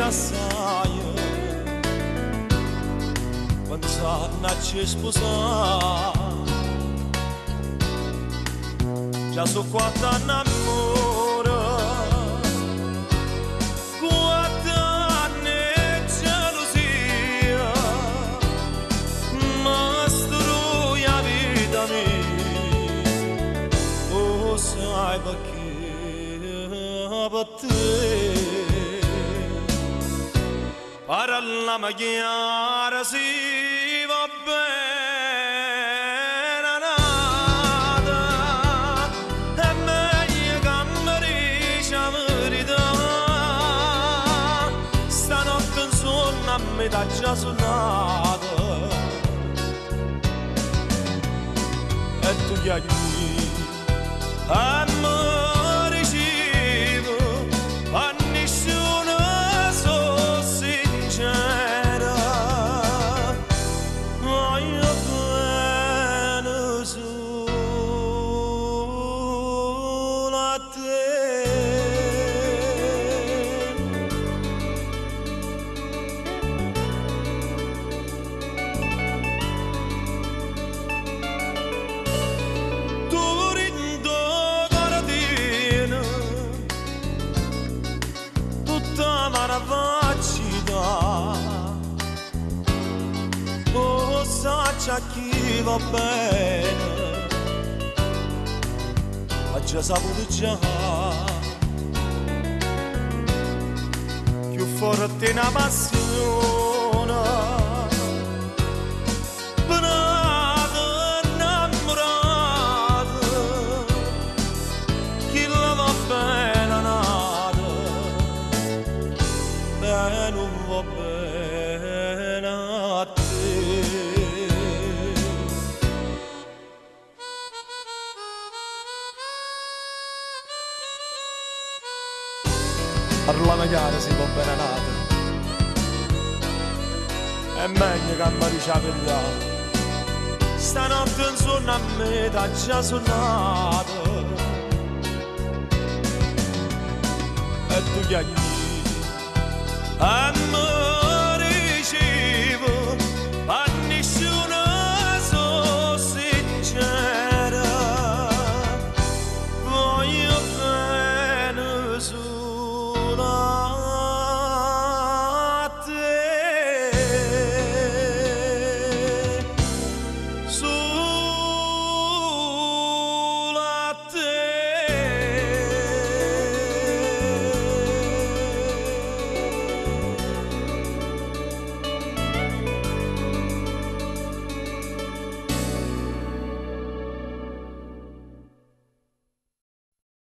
assai, pensando a ci sposare. Già so quanto innamora, quanto anni gelosia, ma strui la vita mia. Oh, sai perché per te parla chiara si va bene nata, è meglio che mi dici la verità. Stanotte in sonno a metà già suonata e tu chiedi a me ricevo a nessuno so sincera, ma io bene solo a te. Tu rindo caratina tutta maravaglia, oh sa chi va bene, ma già saputo già, più forte una passione, benata innamorata, chi la va bene nata, e non va bene a te. Parlava chiara si può bene nata, è meglio che mi dici la verità. Stanotte in sonno a me t'ha già suonato e tu chiedi a me